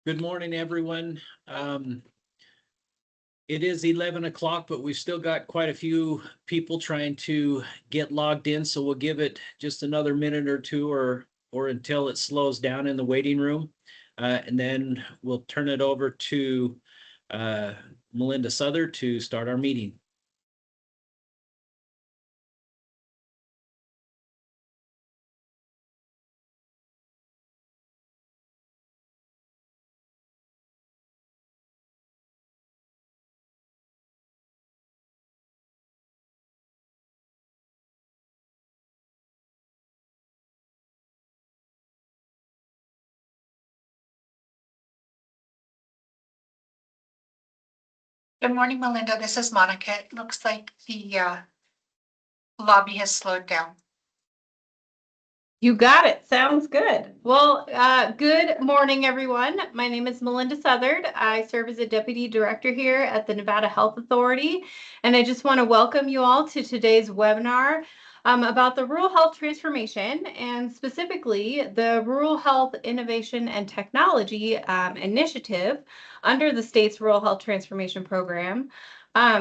Good morning, everyone. It is 11 o'clock, but we've still got quite a few people trying to get logged in, so we'll give it just another minute or two or until it slows down in the waiting room. And then we'll turn it over to Melinda Souther to start our meeting. Good morning, Melinda. This is Monica. It looks like the lobby has slowed down. You got it. Sounds good. Well, good morning, everyone. My name is Melinda Southard. I serve as a Deputy Director here at the Nevada Health Authority, and I just want to welcome you all to today's webinar about the Rural Health Transformation, and specifically the Rural Health Innovation and Technology Initiative under the state's Rural Health Transformation Program.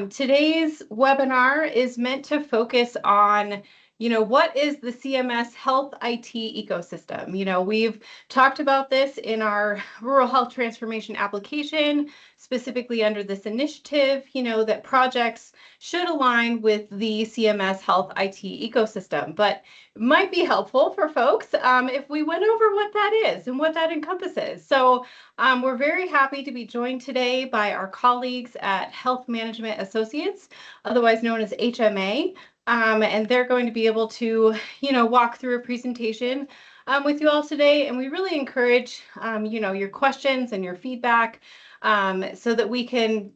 Today's webinar is meant to focus on what is the CMS health IT ecosystem? We've talked about this in our rural health transformation application, specifically under this initiative, that projects should align with the CMS health IT ecosystem, but it might be helpful for folks if we went over what that is and what that encompasses. So we're very happy to be joined today by our colleagues at Health Management Associates, otherwise known as HMA. And they're going to be able to, walk through a presentation with you all today. And we really encourage, your questions and your feedback so that we can,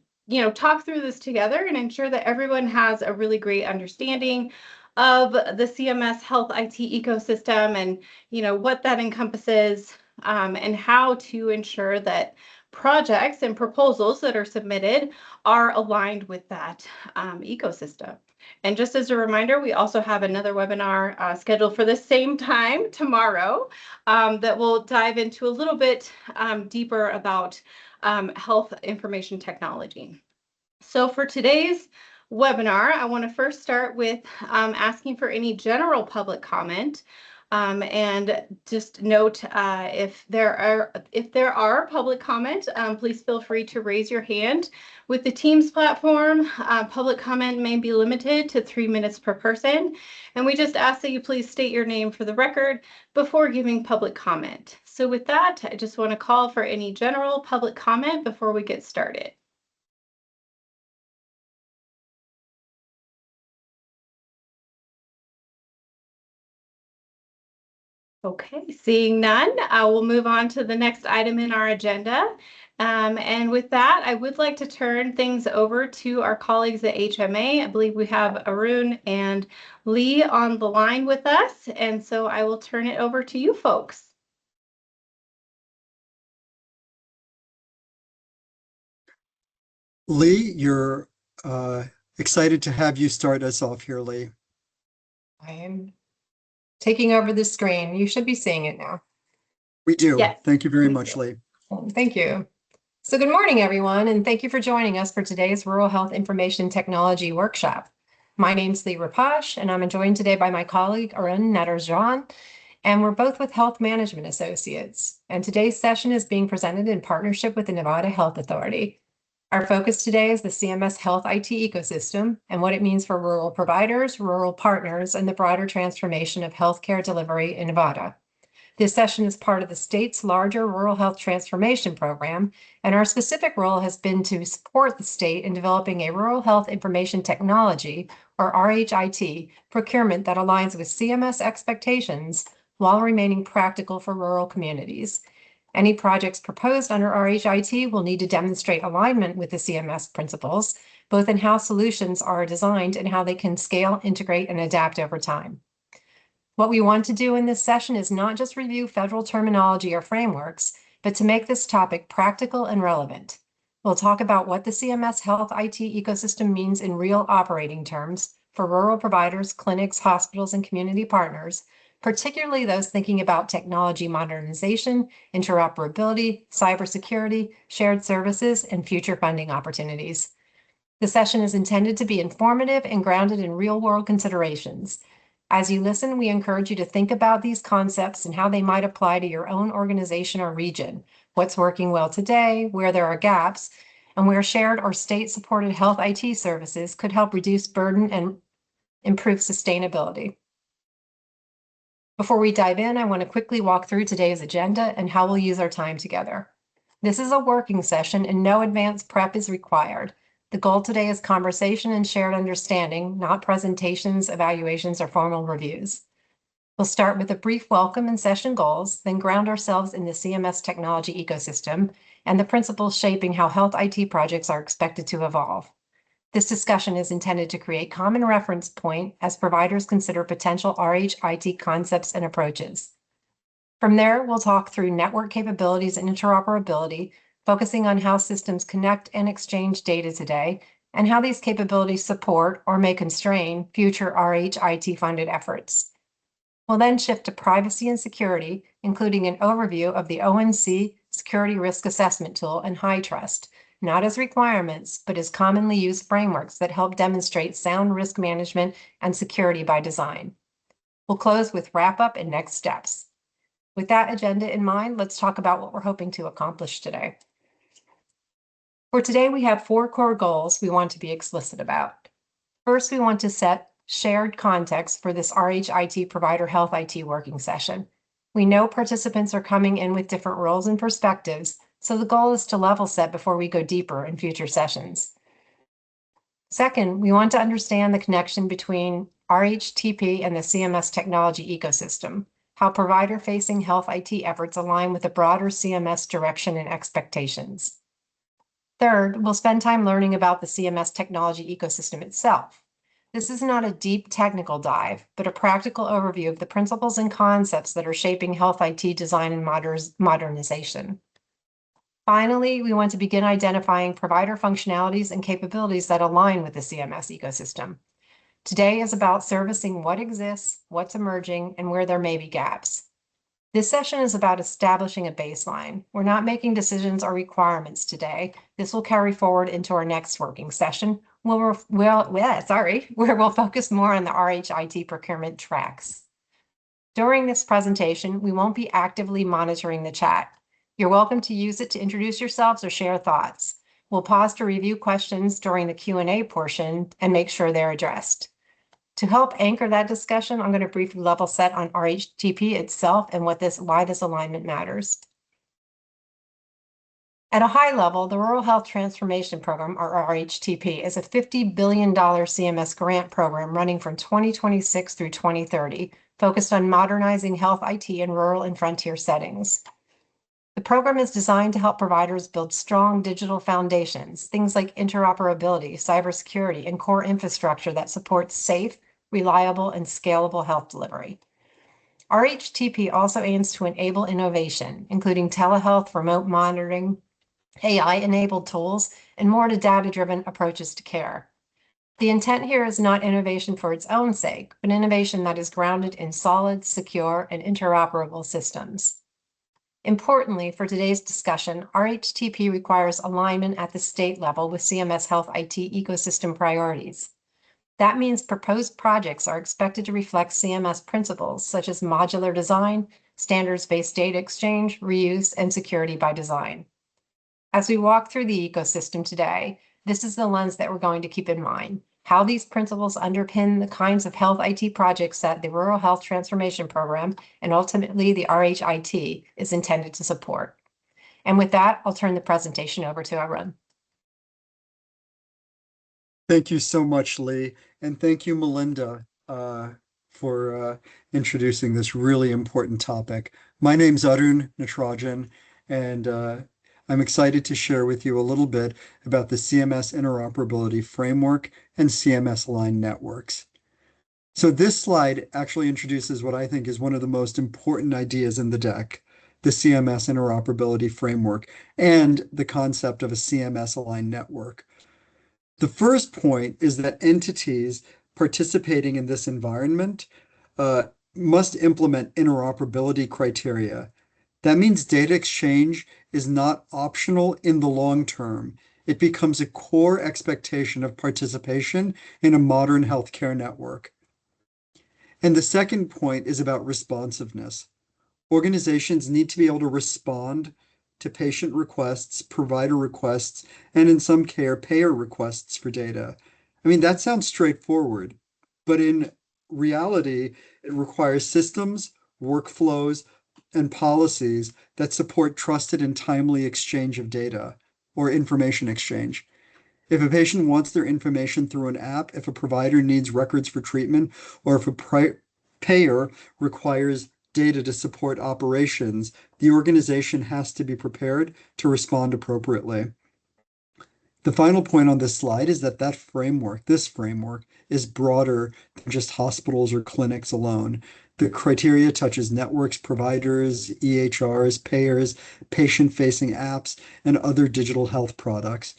talk through this together and ensure that everyone has a really great understanding of the CMS health IT ecosystem and, what that encompasses and how to ensure that projects and proposals that are submitted are aligned with that ecosystem. And just as a reminder, we also have another webinar scheduled for the same time tomorrow that will dive into a little bit deeper about health information technology. So for today's webinar, I want to first start with asking for any general public comment. And just note if there are public comments, please feel free to raise your hand. With the Teams platform, public comment may be limited to 3 minutes per person. And we just ask that you please state your name for the record before giving public comment. So with that, I just want to call for any general public comment before we get started. Okay, seeing none, we'll move on to the next item in our agenda. And with that, I would like to turn things over to our colleagues at HMA. I believe we have Arun and Lee on the line with us, and so I will turn it over to you folks. Lee, you're excited to have you start us off here, Lee. I am taking over the screen. You should be seeing it now. We do. Yes, Thank you very we much, do. Lee. Thank you. So good morning, everyone, and thank you for joining us for today's Rural Health Information Technology Workshop. My name's Lee Rapash, and I'm joined today by my colleague, Arun Nadarjan, and we're both with Health Management Associates. And today's session is being presented in partnership with the Nevada Health Authority. Our focus today is the CMS Health IT ecosystem and what it means for rural providers, rural partners, and the broader transformation of healthcare delivery in Nevada. This session is part of the state's larger Rural Health Transformation Program, and our specific role has been to support the state in developing a Rural Health Information Technology, or RHIT, procurement that aligns with CMS expectations while remaining practical for rural communities. Any projects proposed under RHIT will need to demonstrate alignment with the CMS principles, both in how solutions are designed and how they can scale, integrate, and adapt over time. What we want to do in this session is not just review federal terminology or frameworks, but to make this topic practical and relevant. We'll talk about what the CMS Health IT ecosystem means in real operating terms for rural providers, clinics, hospitals, and community partners, particularly those thinking about technology modernization, interoperability, cybersecurity, shared services, and future funding opportunities. The session is intended to be informative and grounded in real-world considerations. As you listen, we encourage you to think about these concepts and how they might apply to your own organization or region, what's working well today, where there are gaps, and where shared or state-supported health IT services could help reduce burden and improve sustainability. Before we dive in, I want to quickly walk through today's agenda and how we'll use our time together. This is a working session and no advanced prep is required. The goal today is conversation and shared understanding, not presentations, evaluations, or formal reviews. We'll start with a brief welcome and session goals, then ground ourselves in the CMS technology ecosystem and the principles shaping how health IT projects are expected to evolve. This discussion is intended to create common reference point as providers consider potential RHIT concepts and approaches. From there, we'll talk through network capabilities and interoperability, focusing on how systems connect and exchange data today, and how these capabilities support or may constrain future RHIT funded efforts. We'll then shift to privacy and security, including an overview of the ONC Security Risk Assessment Tool and HITRUST, not as requirements, but as commonly used frameworks that help demonstrate sound risk management and security by design. We'll close with wrap-up and next steps. With that agenda in mind, let's talk about what we're hoping to accomplish today. For today, we have 4 core goals we want to be explicit about. First, we want to set shared context for this RHIT Provider Health IT working session. We know participants are coming in with different roles and perspectives, so the goal is to level set before we go deeper in future sessions. Second, we want to understand the connection between RHTP and the CMS technology ecosystem, how provider-facing health IT efforts align with the broader CMS direction and expectations. Third, we'll spend time learning about the CMS technology ecosystem itself. This is not a deep technical dive, but a practical overview of the principles and concepts that are shaping health IT design and modernization. Finally, we want to begin identifying provider functionalities and capabilities that align with the CMS ecosystem. Today is about servicing what exists, what's emerging, and where there may be gaps. This session is about establishing a baseline. We're not making decisions or requirements today. This will carry forward into our next working session, where we'll focus more on the RHIT procurement tracks. During this presentation, we won't be actively monitoring the chat. You're welcome to use it to introduce yourselves or share thoughts. We'll pause to review questions during the Q&A portion and make sure they're addressed. To help anchor that discussion, I'm going to briefly level set on RHTP itself and why this alignment matters. At a high level, the Rural Health Transformation Program, or RHTP, is a $50 billion CMS grant program running from 2026 through 2030, focused on modernizing health IT in rural and frontier settings. The program is designed to help providers build strong digital foundations, things like interoperability, cybersecurity, and core infrastructure that supports safe, reliable, and scalable health delivery. RHTP also aims to enable innovation, including telehealth, remote monitoring, AI-enabled tools, and more to data-driven approaches to care. The intent here is not innovation for its own sake, but innovation that is grounded in solid, secure, and interoperable systems. Importantly, for today's discussion, RHTP requires alignment at the state level with CMS Health IT ecosystem priorities. That means proposed projects are expected to reflect CMS principles such as modular design, standards-based data exchange, reuse, and security by design. As we walk through the ecosystem today, this is the lens that we're going to keep in mind, how these principles underpin the kinds of health IT projects that the Rural Health Transformation Program and ultimately the RHIT is intended to support. And with that, I'll turn the presentation over to Arun. Thank you so much, Lee. And thank you, Melinda, for introducing this really important topic. My name's Arun Natarajan, and I'm excited to share with you a little bit about the CMS interoperability framework and CMS aligned networks. So this slide actually introduces what I think is one of the most important ideas in the deck, the CMS interoperability framework and the concept of a CMS aligned network. The first point is that entities participating in this environment must implement interoperability criteria. That means data exchange is not optional in the long term. It becomes a core expectation of participation in a modern healthcare network. And the second point is about responsiveness. Organizations need to be able to respond to patient requests, provider requests, and in some care, payer requests for data. I mean, that sounds straightforward, but in reality, it requires systems, workflows, and policies that support trusted and timely exchange of data or information exchange. If a patient wants their information through an app, if a provider needs records for treatment, or if a payer requires data to support operations, the organization has to be prepared to respond appropriately. The final point on this slide is that this framework is broader than just hospitals or clinics alone. The criteria touches networks, providers, EHRs, payers, patient-facing apps, and other digital health products.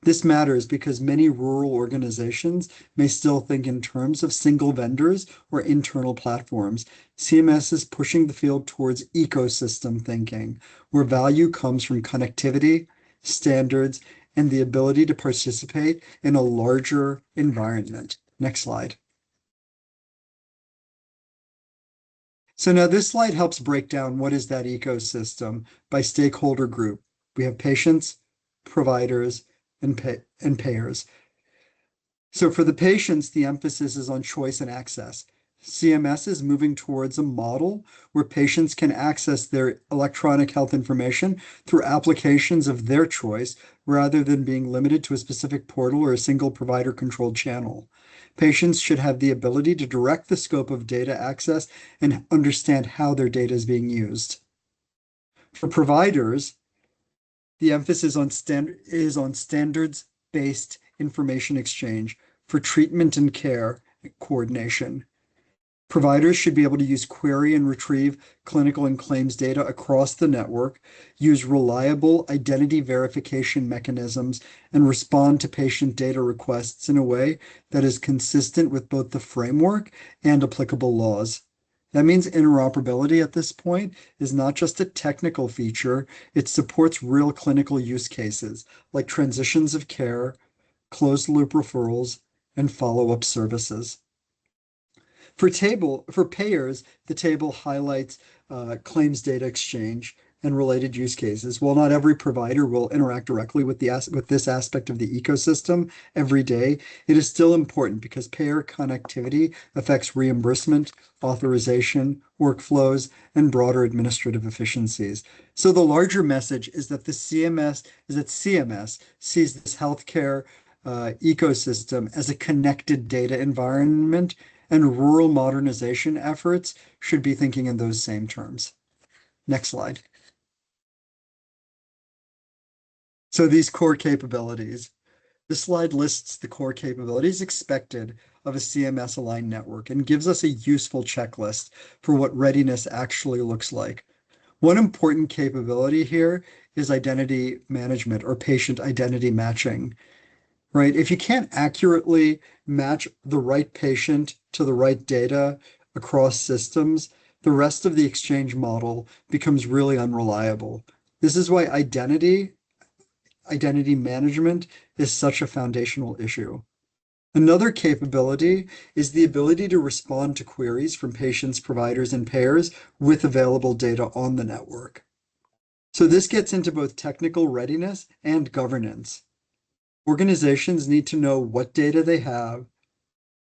This matters because many rural organizations may still think in terms of single vendors or internal platforms. CMS is pushing the field towards ecosystem thinking, where value comes from connectivity, standards, and the ability to participate in a larger environment. Next slide. So now this slide helps break down what is that ecosystem by stakeholder group. We have patients, providers, and payers. So for the patients, the emphasis is on choice and access. CMS is moving towards a model where patients can access their electronic health information through applications of their choice rather than being limited to a specific portal or a single provider-controlled channel. Patients should have the ability to direct the scope of data access and understand how their data is being used. For providers, the emphasis is on standards-based information exchange for treatment and care coordination. Providers should be able to use query and retrieve clinical and claims data across the network, use reliable identity verification mechanisms, and respond to patient data requests in a way that is consistent with both the framework and applicable laws. That means interoperability at this point is not just a technical feature, it supports real clinical use cases like transitions of care, closed loop referrals, and follow-up services. For payers, the table highlights claims data exchange and related use cases. While not every provider will interact directly with this aspect of the ecosystem every day, it is still important because payer connectivity affects reimbursement, authorization, workflows, and broader administrative efficiencies. So the larger message is that CMS sees this healthcare ecosystem as a connected data environment, and rural modernization efforts should be thinking in those same terms. Next slide. So these core capabilities. This slide lists the core capabilities expected of a CMS-aligned network and gives us a useful checklist for what readiness actually looks like. One important capability here is identity management or patient identity matching. Right? If you can't accurately match the right patient to the right data across systems, the rest of the exchange model becomes really unreliable. This is why identity management is such a foundational issue. Another capability is the ability to respond to queries from patients, providers, and payers with available data on the network. So this gets into both technical readiness and governance. Organizations need to know what data they have,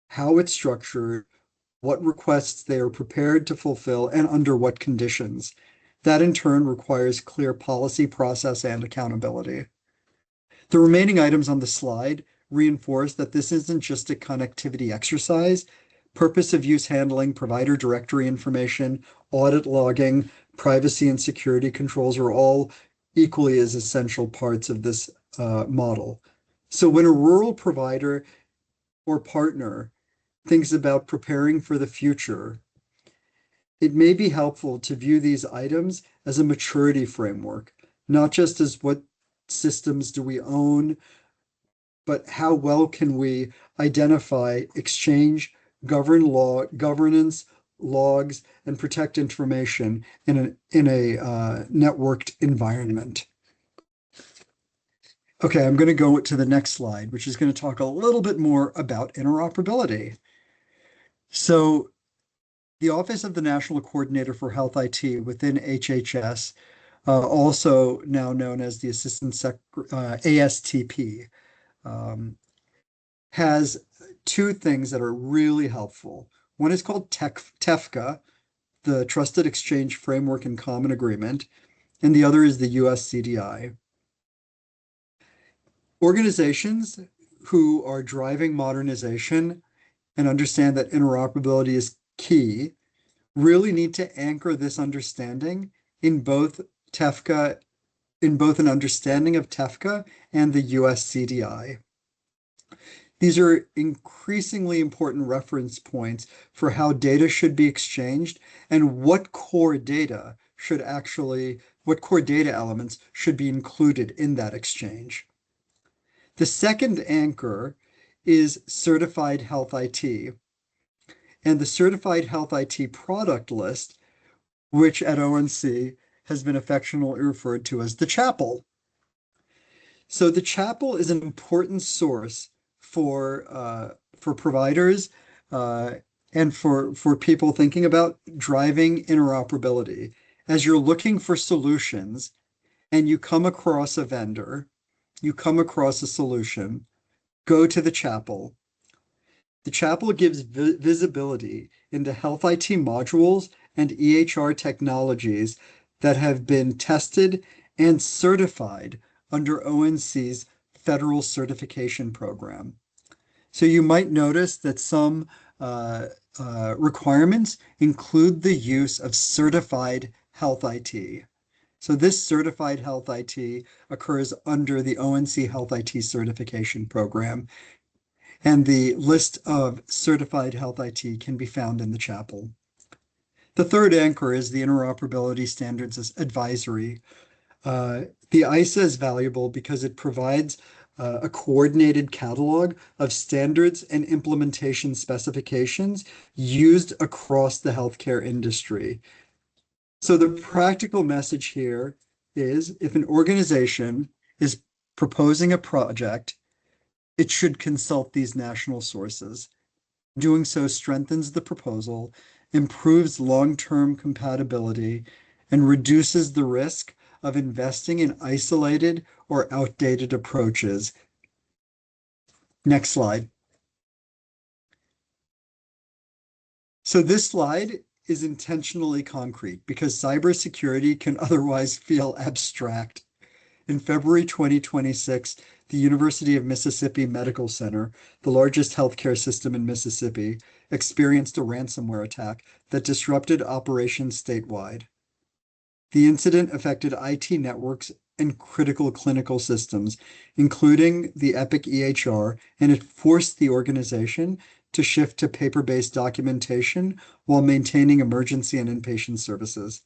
how it's structured, what requests they are prepared to fulfill, and under what conditions. That in turn requires clear policy, process, and accountability. The remaining items on the slide reinforce that this isn't just a connectivity exercise. Purpose of use handling, provider directory information, audit logging, privacy and security controls are all equally as essential parts of this model. So when a rural provider or partner thinks about preparing for the future, it may be helpful to view these items as a maturity framework, not just as what systems do we own, but how well can we identify, exchange, governance, logs, and protect information in a networked environment. Okay, I'm going to go to the next slide, which is going to talk a little bit more about interoperability. So the Office of the National Coordinator for Health IT within HHS, also now known as the ASTP, has two things that are really helpful. One is called TEFCA, the Trusted Exchange Framework and Common Agreement, and the other is the US CDI. Organizations who are driving modernization and understand that interoperability is key really need to anchor this understanding in both an understanding of TEFCA and the US CDI. These are increasingly important reference points for how data should be exchanged and what core data elements should be included in that exchange. The second anchor is Certified Health IT, and the Certified Health IT product list, which at ONC has been affectionately referred to as the Chapel. So the Chapel is an important source for providers and for people thinking about driving interoperability. As you're looking for solutions and you come across a vendor, you come across a solution, go to the Chapel. The Chapel gives visibility into health IT modules and EHR technologies that have been tested and certified under ONC's federal certification program. So you might notice that some requirements include the use of certified health IT. So this certified health IT occurs under the ONC Health IT certification program. And the list of certified health IT can be found in the chapel. The third anchor is the Interoperability Standards Advisory. The ISA is valuable because it provides a coordinated catalog of standards and implementation specifications used across the healthcare industry. So the practical message here is if an organization is proposing a project, it should consult these national sources. Doing so strengthens the proposal, improves long-term compatibility, and reduces the risk of investing in isolated or outdated approaches. Next slide. So this slide is intentionally concrete because cybersecurity can otherwise feel abstract. In February 2026, the University of Mississippi Medical Center, the largest healthcare system in Mississippi, experienced a ransomware attack that disrupted operations statewide. The incident affected IT networks and critical clinical systems, including the Epic EHR, and it forced the organization to shift to paper-based documentation while maintaining emergency and inpatient services.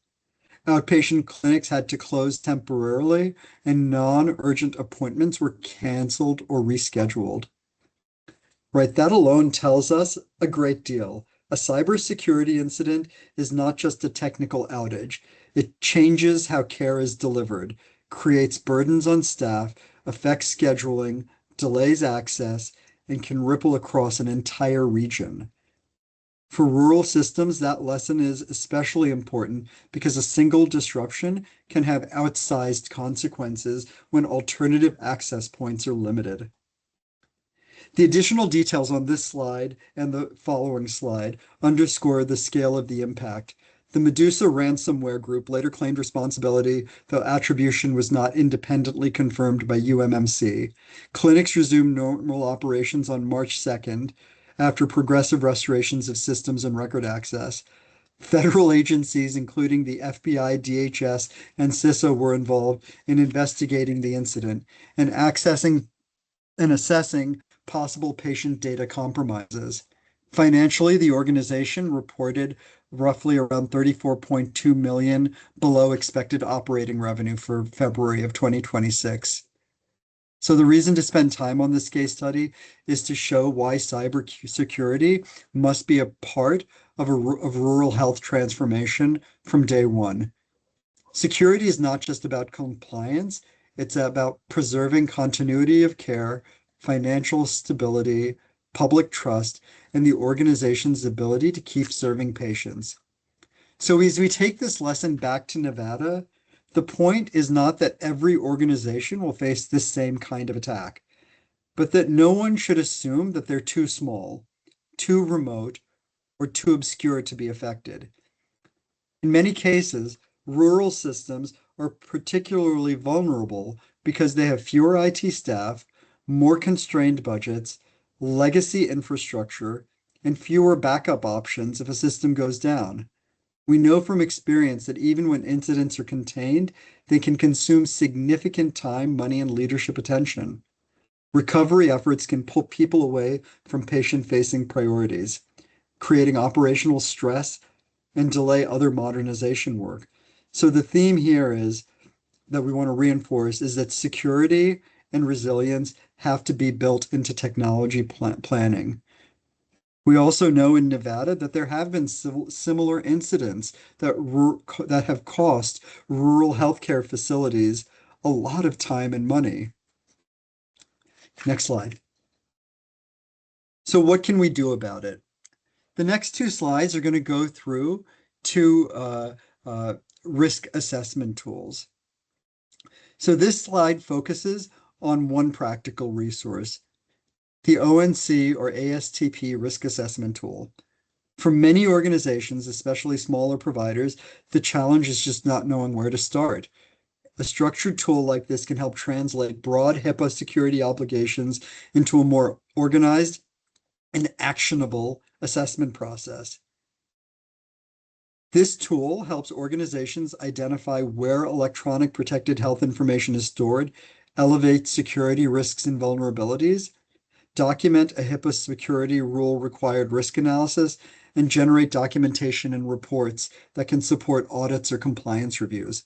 Outpatient clinics had to close temporarily, and non-urgent appointments were canceled or rescheduled. Right, that alone tells us a great deal. A cybersecurity incident is not just a technical outage. It changes how care is delivered, creates burdens on staff, affects scheduling, delays access, and can ripple across an entire region. For rural systems, that lesson is especially important because a single disruption can have outsized consequences when alternative access points are limited. The additional details on this slide and the following slide underscore the scale of the impact. The Medusa ransomware group later claimed responsibility, though attribution was not independently confirmed by UMMC. Clinics resumed normal operations on March 2nd after progressive restorations of systems and record access. Federal agencies, including the FBI, DHS, and CISA, were involved in investigating the incident and assessing possible patient data compromises. Financially, the organization reported roughly around 34.2 million below expected operating revenue for February of 2026. So the reason to spend time on this case study is to show why cybersecurity must be a part of rural health transformation from day one. Security is not just about compliance, it's about preserving continuity of care, financial stability, public trust, and the organization's ability to keep serving patients. So as we take this lesson back to Nevada, the point is not that every organization will face this same kind of attack, but that no one should assume that they're too small, too remote, or too obscure to be affected. In many cases, rural systems are particularly vulnerable because they have fewer IT staff, more constrained budgets, legacy infrastructure, and fewer backup options if a system goes down. We know from experience that even when incidents are contained, they can consume significant time, money, and leadership attention. Recovery efforts can pull people away from patient-facing priorities, creating operational stress and delay other modernization work. So the theme here is that we want to reinforce is that security and resilience have to be built into technology planning. We also know in Nevada that there have been similar incidents that have cost rural healthcare facilities a lot of time and money. Next slide. So what can we do about it? The next two slides are going to go through two risk assessment tools. So this slide focuses on one practical resource, the ONC or ASTP risk assessment tool. For many organizations, especially smaller providers, the challenge is just not knowing where to start. A structured tool like this can help translate broad HIPAA security obligations into a more organized and actionable assessment process. This tool helps organizations identify where electronic protected health information is stored, elevate security risks and vulnerabilities, document a HIPAA security rule required risk analysis, and generate documentation and reports that can support audits or compliance reviews.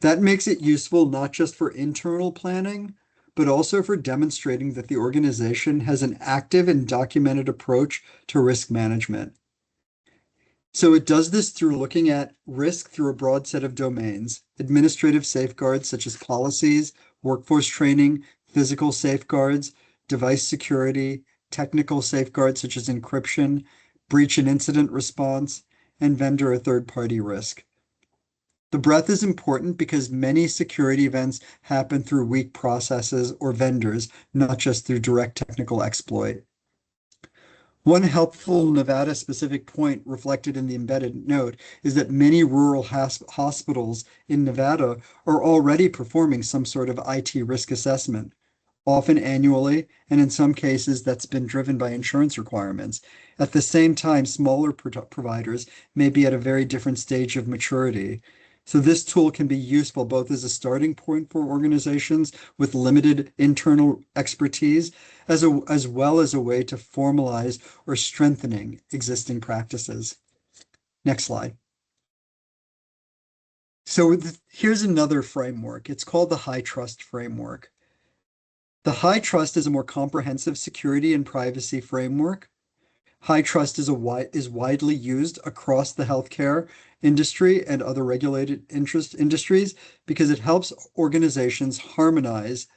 That makes it useful not just for internal planning, but also for demonstrating that the organization has an active and documented approach to risk management. So it does this through looking at risk through a broad set of domains, administrative safeguards such as policies, workforce training, physical safeguards, device security, technical safeguards such as encryption, breach and incident response, and vendor or third-party risk. The breadth is important because many security events happen through weak processes or vendors, not just through direct technical exploit. One helpful Nevada-specific point reflected in the embedded note is that many rural hospitals in Nevada are already performing some sort of IT risk assessment, often annually, and in some cases that's been driven by insurance requirements. At the same time, smaller providers may be at a very different stage of maturity. So this tool can be useful both as a starting point for organizations with limited internal expertise, as well as a way to formalize or strengthening existing practices. Next slide. So here's another framework. It's called the High Trust Framework. The High Trust is a more comprehensive security and privacy framework. High trust is widely used across the healthcare industry and other regulated industries because it helps organizations harmonize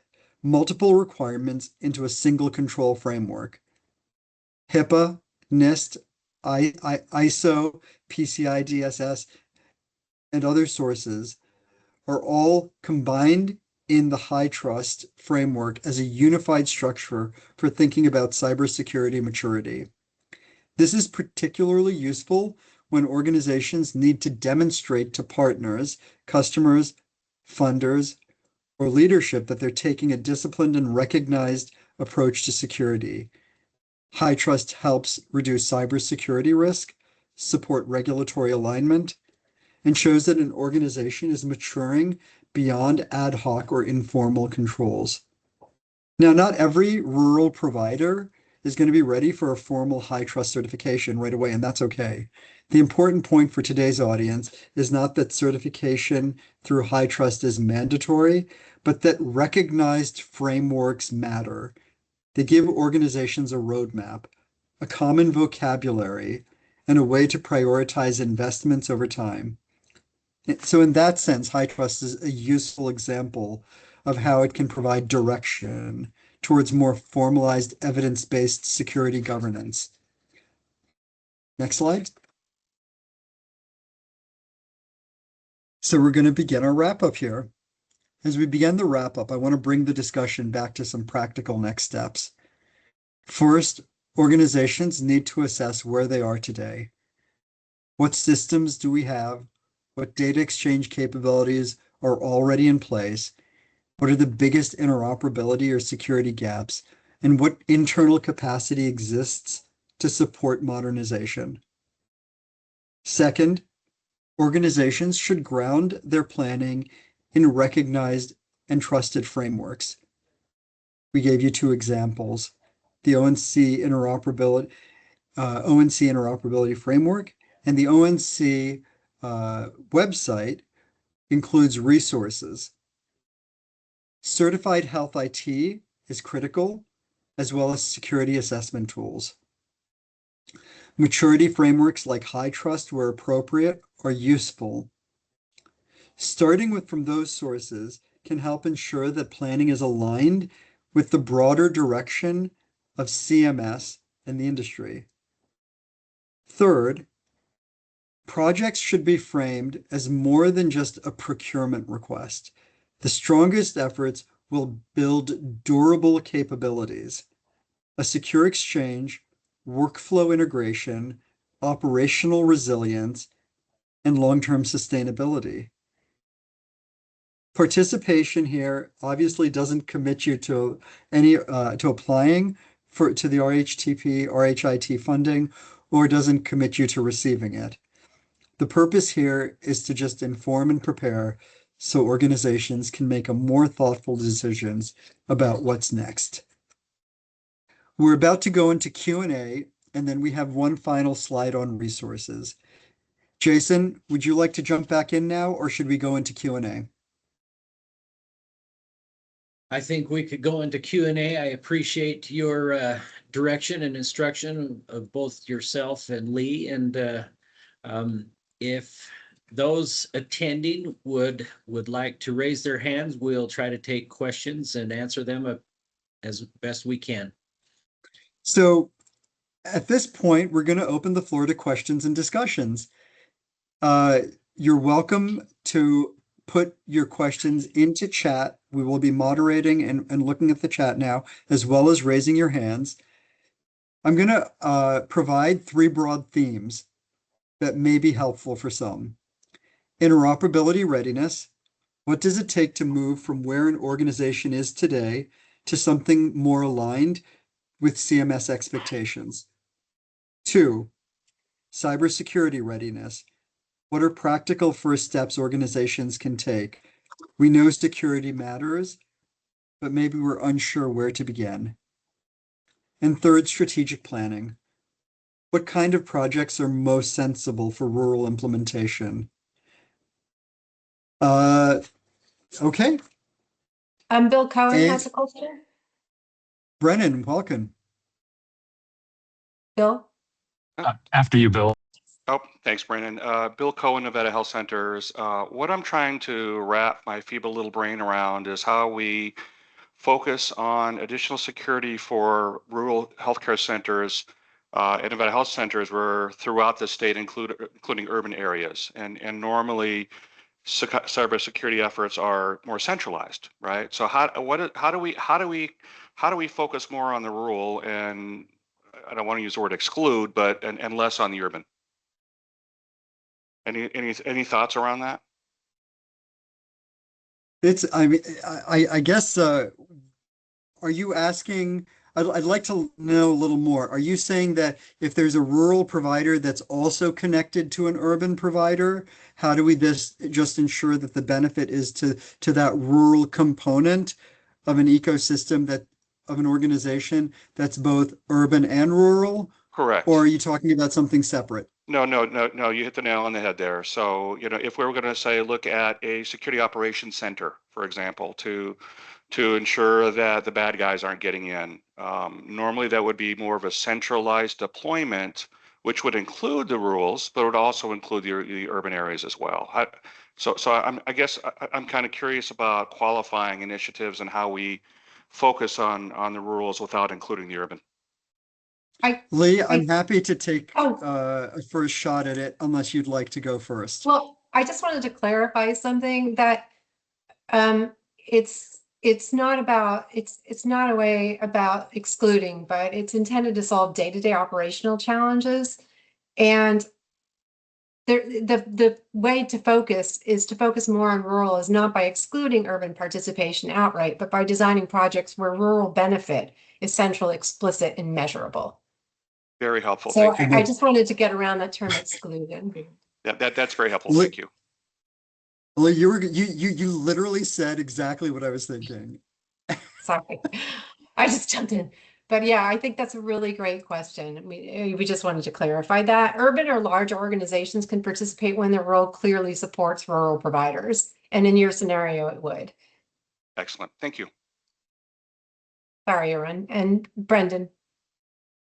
multiple requirements into a single control framework. HIPAA, NIST, ISO, PCI DSS, and other sources are all combined in the High Trust framework as a unified structure for thinking about cybersecurity maturity. This is particularly useful when organizations need to demonstrate to partners, customers, funders, or leadership that they're taking a disciplined and recognized approach to security. High trust helps reduce cybersecurity risk, support regulatory alignment, and shows that an organization is maturing beyond ad hoc or informal controls. Now, not every rural provider is going to be ready for a formal high trust certification right away, and that's okay. The important point for today's audience is not that certification through high trust is mandatory, but that recognized frameworks matter. They give organizations a roadmap, a common vocabulary, and a way to prioritize investments over time. So in that sense, high trust is a useful example of how it can provide direction towards more formalized evidence-based security governance. Next slide. So we're going to begin our wrap-up here. As we begin the wrap-up, I want to bring the discussion back to some practical next steps. First, organizations need to assess where they are today. What systems do we have? What data exchange capabilities are already in place? What are the biggest interoperability or security gaps? And what internal capacity exists to support modernization? Second, organizations should ground their planning in recognized and trusted frameworks. We gave you two examples, the ONC interoperability framework, and the ONC website includes resources. Certified Health IT is critical, as well as security assessment tools. Maturity frameworks like High Trust, where appropriate, are useful. Starting from those sources can help ensure that planning is aligned with the broader direction of CMS and the industry. Third, projects should be framed as more than just a procurement request. The strongest efforts will build durable capabilities, a secure exchange, workflow integration, operational resilience, and long-term sustainability. Participation here obviously doesn't commit you to applying to the RHTP, RHIT funding, or doesn't commit you to receiving it. The purpose here is to just inform and prepare so organizations can make a more thoughtful decisions about what's next. We're about to go into Q&A, and then we have one final slide on resources. Jason, would you like to jump back in now, or should we go into Q&A? I think we could go into Q&A. I appreciate your direction and instruction of both yourself and Lee. And if those attending would like to raise their hands, we'll try to take questions and answer them as best we can. So at this point, we're going to open the floor to questions and discussions. You're welcome to put your questions into chat. We will be moderating and looking at the chat now, as well as raising your hands. I'm going to provide 3 broad themes that may be helpful for some. Interoperability readiness. What does it take to move from where an organization is today to something more aligned with CMS expectations? 2, cybersecurity readiness. What are practical first steps organizations can take? We know security matters, but maybe we're unsure where to begin. And 3rd, strategic planning. What kind of projects are most sensible for rural implementation? Okay. Bill Cohen And- has a question. Brennan, welcome. Bill? After you, Bill. Oh, thanks, Brandon. Bill Cohen, Nevada Health Centers. What I'm trying to wrap my feeble little brain around is how we focus on additional security for rural healthcare centers and Nevada Health Centers were throughout the state, including urban areas. And normally, cybersecurity efforts are more centralized, right? So how do we focus more on the rural and I don't want to use the word exclude, but and less on the urban? Any thoughts around that? I guess, are you asking, I'd like to know a little more. Are you saying that if there's a rural provider that's also connected to an urban provider, how do we just ensure that the benefit is to that rural component of an ecosystem of an organization that's both urban and rural? Correct. Or are you talking about something separate? No, you hit the nail on the head there. So, if we were going to say, look at a security operations center, for example, to ensure that the bad guys aren't getting in, normally that would be more of a centralized deployment, which would include the rules, but would also include the urban areas as well. I guess I'm kind of curious about qualifying initiatives and how we focus on the rules without including the urban. Lee, I'm happy to take Oh. a first shot at it, unless you'd like to go first. Well, I just wanted to clarify something that it's not a way about excluding, but it's intended to solve day-to-day operational challenges. And the way to focus is to focus more on rural is not by excluding urban participation outright, but by designing projects where rural benefit is central, explicit, and measurable. Very helpful. So Thank you. I just wanted to get around that term excluded. That's very helpful. Lee- Thank you. Lee, you literally said exactly what I was thinking. Sorry, I just jumped in. But yeah, I think that's a really great question. We just wanted to clarify that. Urban or large organizations can participate when their role clearly supports rural providers. And in your scenario, it would. Excellent. Thank you. Sorry, Aaron. And Brendan.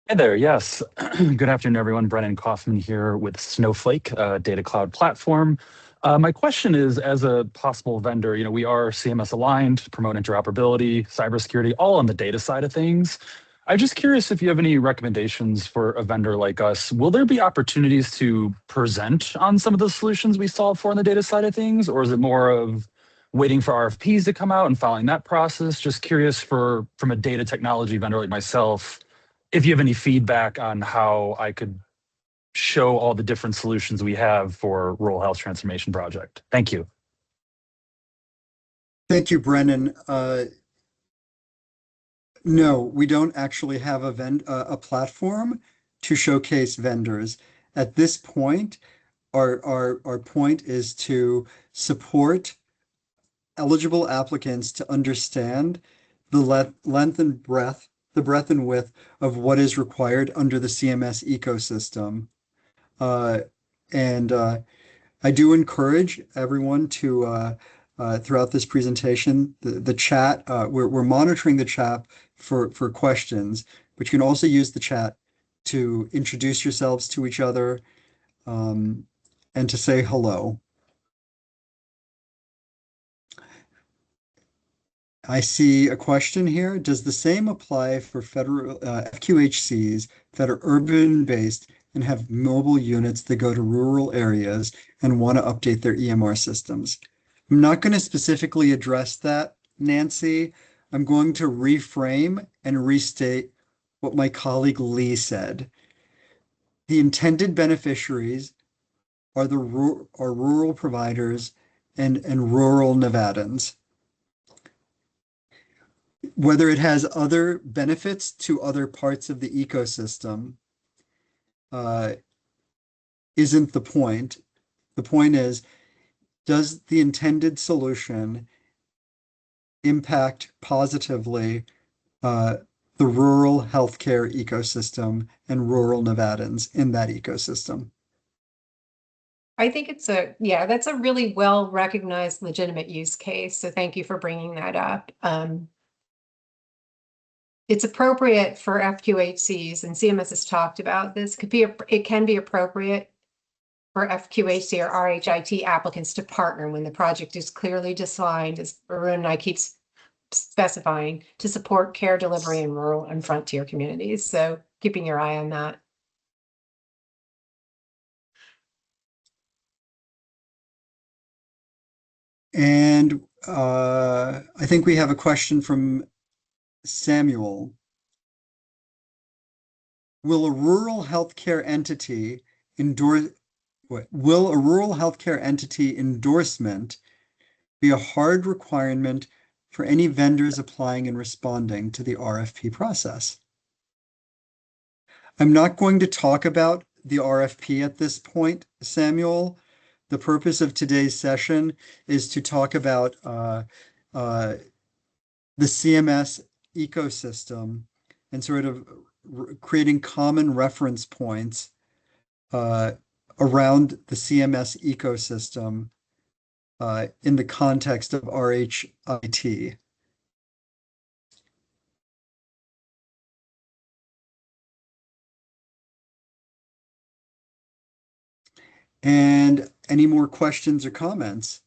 Hey there, yes. Good afternoon, everyone. Brennan Kaufman here with Snowflake, data cloud platform. My question is, as a possible vendor, we are CMS aligned, promote interoperability, cybersecurity, all on the data side of things. I'm just curious if you have any recommendations for a vendor like us. Will there be opportunities to present on some of the solutions we solve for on the data side of things? Or is it more of waiting for RFPs to come out and following that process? Just curious from a data technology vendor like myself, if you have any feedback on how I could show all the different solutions we have for rural health transformation project. Thank you. Thank you, Brennan. No, we don't actually have a platform to showcase vendors. At this point, our point is to support eligible applicants to understand the length and breadth the breadth and width of what is required under the CMS ecosystem. And I do encourage everyone to, throughout this presentation, the chat, we're monitoring the chat for questions, but you can also use the chat to introduce yourselves to each other and to say hello. I see a question here. Does the same apply for federal FQHCs that are urban-based and have mobile units that go to rural areas and want to update their EMR systems? I'm not going to specifically address that, Nancy. I'm going to reframe and restate what my colleague Lee said. The intended beneficiaries are rural providers and rural Nevadans. Whether it has other benefits to other parts of the ecosystem isn't the point. The point is, does the intended solution impact positively the rural healthcare ecosystem and rural Nevadans in that ecosystem? I think that's a really well-recognized legitimate use case. So thank you for bringing that up. It's appropriate for FQHCs, and CMS has talked about this. It can be appropriate for FQHC or RHIT applicants to partner when the project is clearly designed, as Arun and I keep specifying, to support care delivery in rural and frontier communities. So keeping your eye on that. And I think we have a question from Samuel. Will a rural healthcare entity endorsement be a hard requirement for any vendors applying and responding to the RFP process? I'm not going to talk about the RFP at this point, Samuel. The purpose of today's session is to talk about the CMS ecosystem and sort of creating common reference points around the CMS ecosystem in the context of RHIT. And any more questions or comments?